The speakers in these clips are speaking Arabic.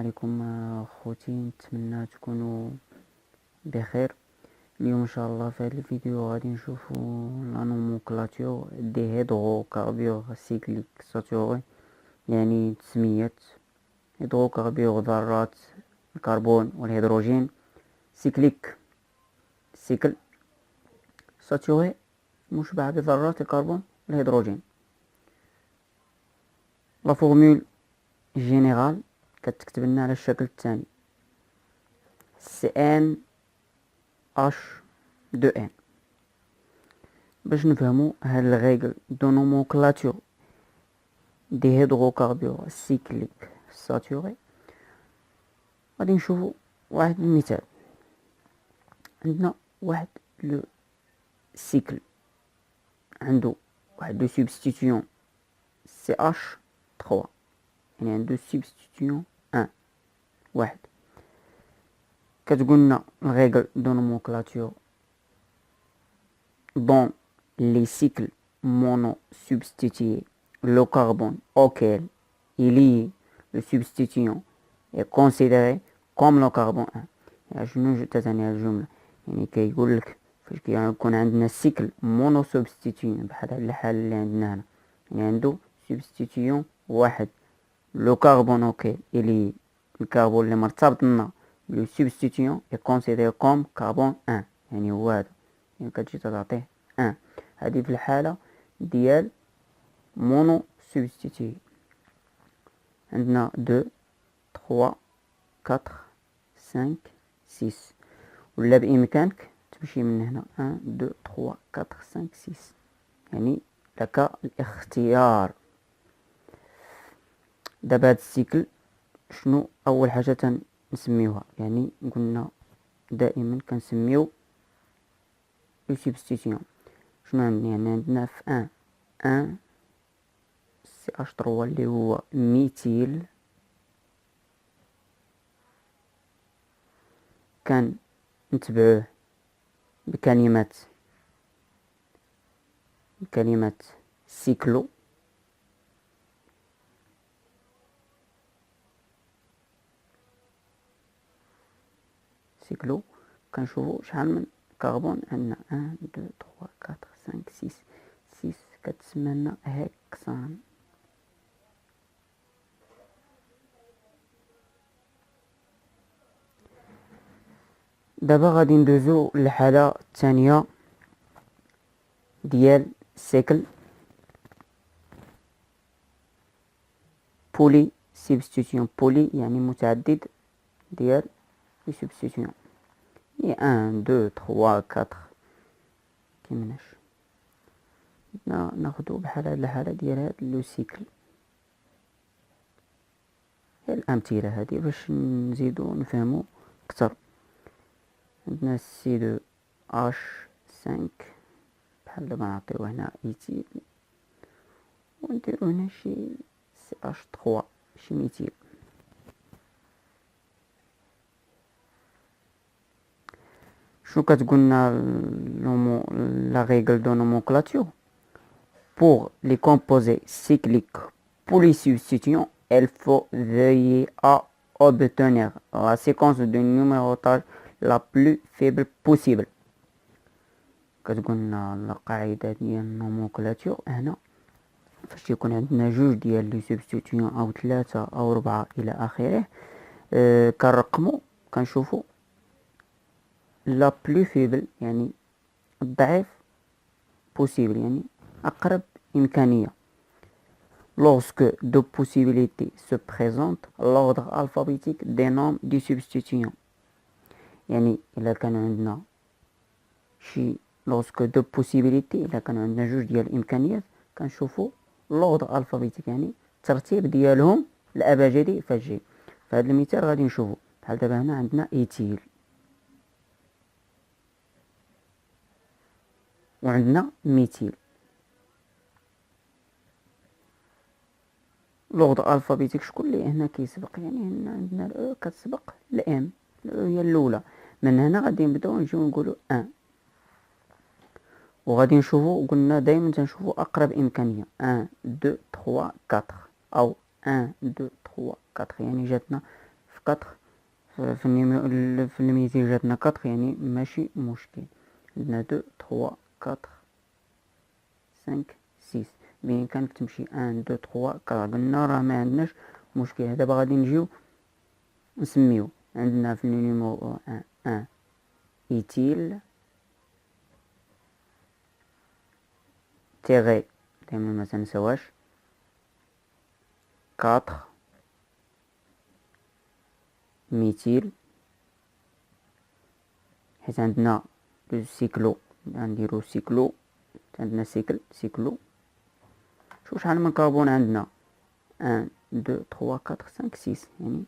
عليكم خوتي، نتمنى تكونوا بخير. اليوم ان شاء الله في هذا الفيديو غادي نشوفوا لا نومونكلاتور دي هيدروكاربور سيكليك ساتوري، يعني تسمية هيدروكاربور ذرات الكربون والهيدروجين سيكليك سيكل ساتوري مشبع بذرات الكربون والهيدروجين. لا فورمول جينيرال كتكتب لنا على الشكل الثاني CnH2n. باش نفهمو هاد الريغل دو نومونكلاتور دي هيدروكاربور سيكليك ساتوري غادي نشوفو واحد المثال. عندنا واحد لو سيكل عنده واحد لو سبستيتيون CH3، يعني عنده سبستيتيون 1. كتقولنا الريغل دو نومونكلاتور dans les cycles monosubstitués, le carbone auquel il y le substituant est considéré comme le carbone 1. يعني شنو تتعني هاد الجملة؟ يعني كيقول لك فاش كيكون عندنا سيكل مونوسبستيتيون بحال هاد الحالة اللي عندنا هنا، يعني عنده سبستيتيون واحد، لو كربون اوكي اللي الكربون اللي مرتبط لنا لو سبستيتيون est considéré comme carbone 1، يعني هو هذا، يعني كتجي تعطيه 1. هذه في الحالة ديال مونو سبستيتي. عندنا 2 3 4 5 6، ولا بإمكانك تمشي من هنا 1 2 3 4 5 6، يعني لك الاختيار. دابا هاد السيكل شنو اول حاجة نسميوها؟ يعني قلنا دائما كنسميو لو سبستيتيون. شنو عندنا؟ يعني عندنا في 1 CH3 اللي هو ميثيل، كان نتبعوه بكلمة سيكلو، كنشوفو شحال من كربون عندنا 1 2 3 4 5 6 كتسمى لنا هكسان. دابا غادي ندوزو للحالة الثانية ديال سيكل بولي سبستيتيون. بولي يعني متعدد ديال لي سبستيتيون، يعني 1 2 3 4 كيمناش. ناخدو بحال هاد الحالة ديال هاد لو سيكل. هي الأمثلة هادي باش نزيدو نفهمو أكتر. عندنا C2H5 بحال دابا نعطيو هنا إيثيل، ونديرو هنا شي CH3 شي ميثيل. شنو كتقولنا la règle de nomenclature? Pour les composés cycliques polysubstituants, il faut veiller à obtenir la séquence de numérotage la plus faible possible. كتقولنا القاعدة ديال النومونكلاتور هنا فاش يكون عندنا جوج ديال لي سبستيتيون او 3 او 4 الى اخره، كنرقمو كنشوفو لا بلو فيبل، يعني الضعيف بوسيبل، يعني اقرب امكانيه. lorsque deux possibilités se présentent, l'ordre alphabétique des noms du substituant. يعني الا كان عندنا شي lorsque deux possibilités، الا كان عندنا جوج ديال الامكانيات كنشوفو l'ordre alphabétique، يعني الترتيب ديالهم الابجدي فاش جاي. فهاد المثال غادي نشوفو بحال دابا هنا عندنا ايثيل وعندنا ميثيل. لوغد الفابيتيك شكون اللي هنا كيسبق؟ يعني هنا عندنا الاو كتسبق الام، الاو هي الاولى. من هنا غادي نبداو نجيو نقولوا 1، وغادي نشوفوا قلنا دائما تنشوفوا اقرب امكانيه 1 2 3 4 او 1 2 3 4، يعني جاتنا في 4 في الميتيل جاتنا 4 يعني ماشي مشكل. عندنا 2 3 4 5 6 بإمكانك تمشي 1 2 3 4 قلنا راه ما عندناش مشكل. دابا غادي نجيو نسميو. عندنا في النيميرو 1 إيتيل تيغي دايما ما تنساوهاش 4 ميتيل، حيت عندنا لو سيكلو غنديرو سيكلو، عندنا سيكلو. شوف شحال من كربون عندنا 1 2 3 4 5 6 يعني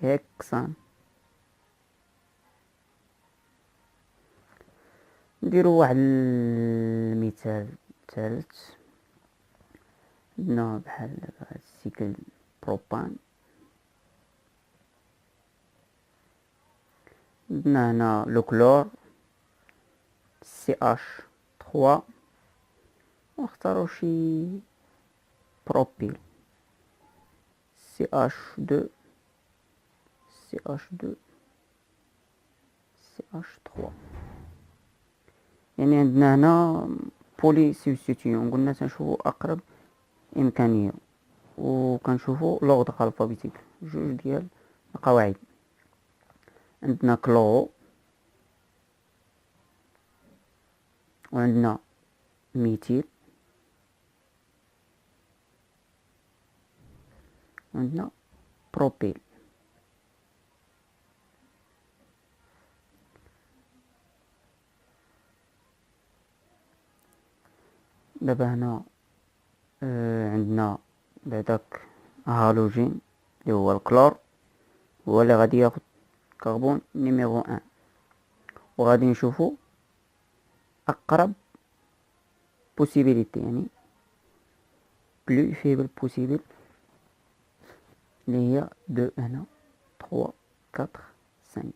هكسان. نديرو واحد المثال ثالث. عندنا بحال السيكل بروبان، عندنا هنا لو كلور CH3 ونختارو شي بروبيل CH2 CH3. يعني عندنا هنا بولي سبستيتيون. قلنا تنشوفو اقرب امكانيه وكنشوفو لوغدر الفابيتيك جوج ديال القواعد. عندنا كلورو وعندنا ميتيل وعندنا بروبيل. دابا هنا عندنا بعداك هالوجين اللي هو الكلور، هو اللي غادي ياخد كربون نيميرو 1 وغادي نشوفو اقرب بوسيبيليتي يعني بلو فيبل بوسيبل اللي هي 2 هنا 3 4 5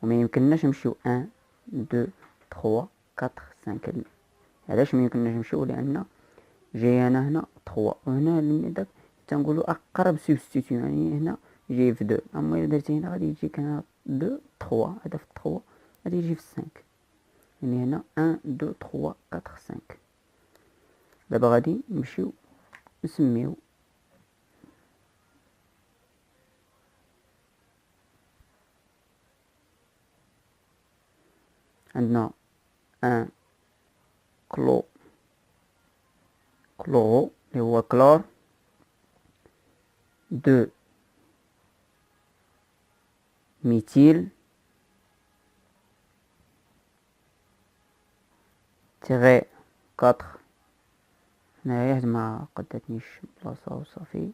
وما يمكنناش نمشيو 1 2 3 4 5. علاش ما يمكنناش نمشيو؟ لان جايانا هنا 3 وهنا داك تنقولوا اقرب سبستيتيون يعني هنا جاي في 2. اما الا درتي هنا غادي يجيك هنا 2 3 هذا في 3 غادي يجي في 5 يعني هنا 1 2 3 4 5. دابا غادي نمشيو نسميو. عندنا 1 كلورو اللي هو كلور، 2 ميتيل تيغي 4. هنايا ما قداتنيش بلاصه وصافي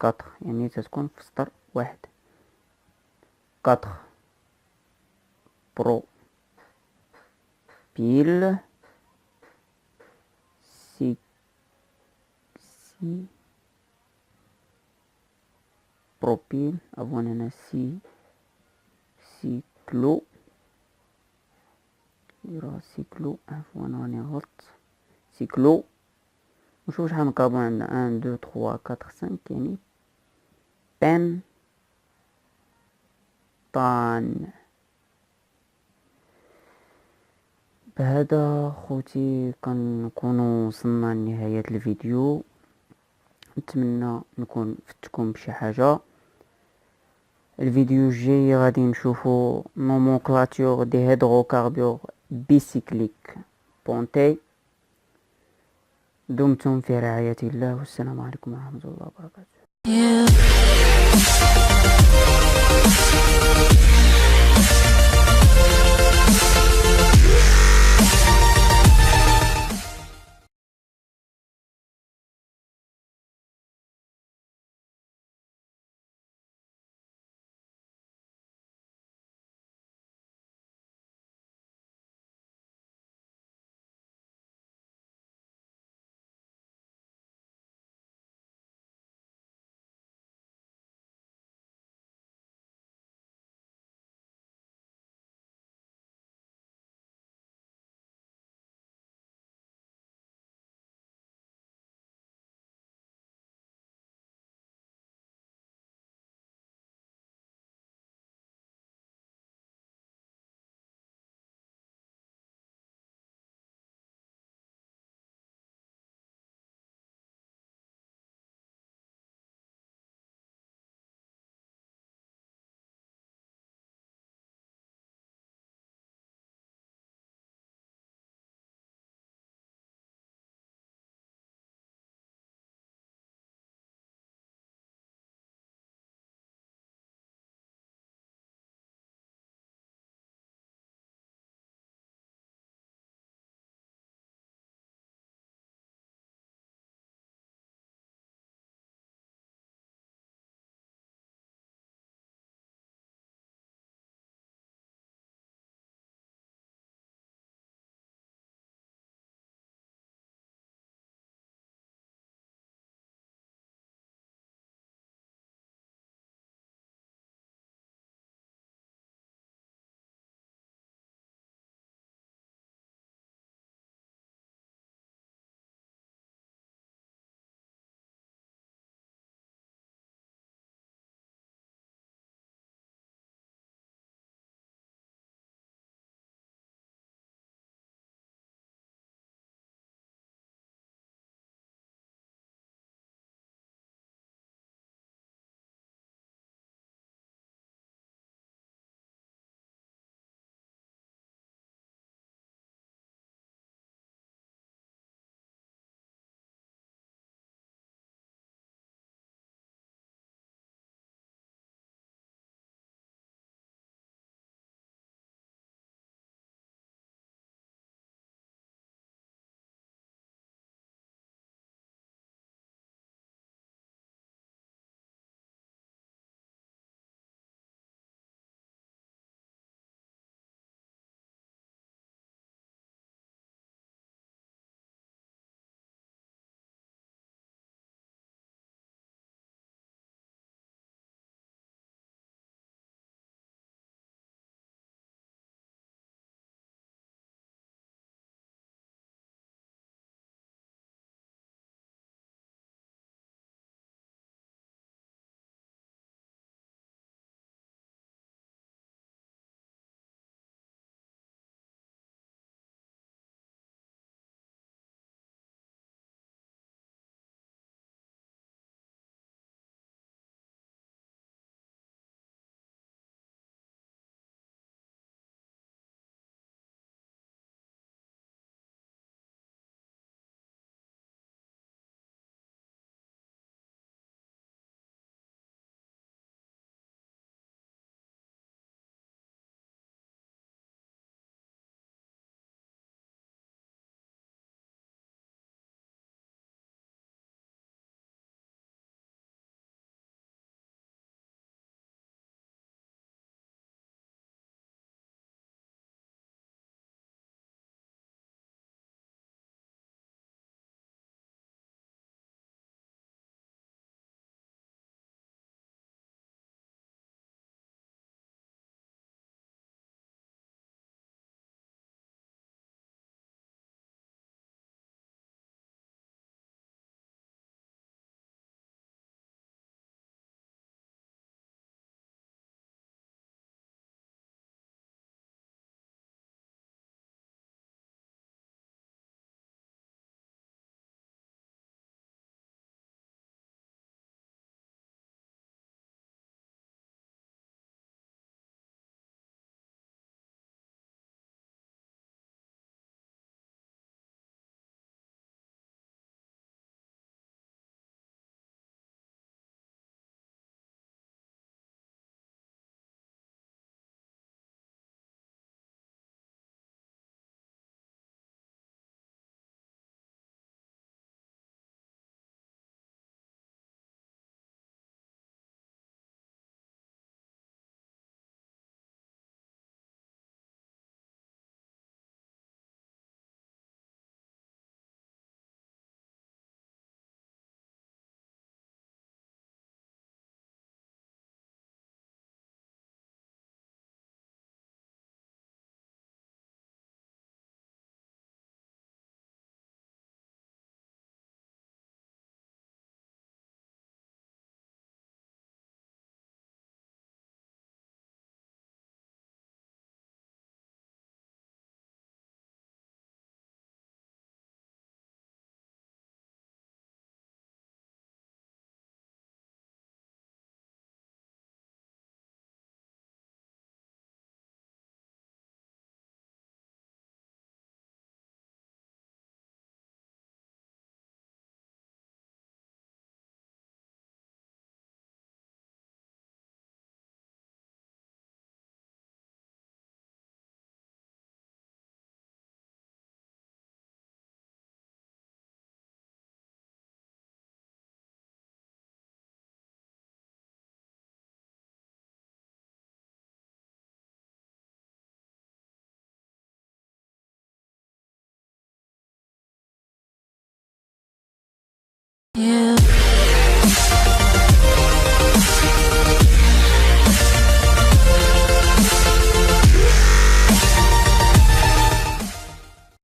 4 يعني تتكون في سطر واحد. 4 برو بيل سي بروبيل افون هنا سيكلو نديروها سيكلو عفوا راني غلط سيكلو. نشوف شحال من كربون عندنا 1 2 3 4 5 يعني بنتان. بهذا خوتي كنكونوا وصلنا لنهاية الفيديو. نتمنى نكون فتكم بشي حاجه. الفيديو الجاي غادي نشوفوا نومونكلاتور دي هيدروكاربور بيسيكليك بونتي. دمتم في رعاية الله والسلام عليكم ورحمة الله وبركاته.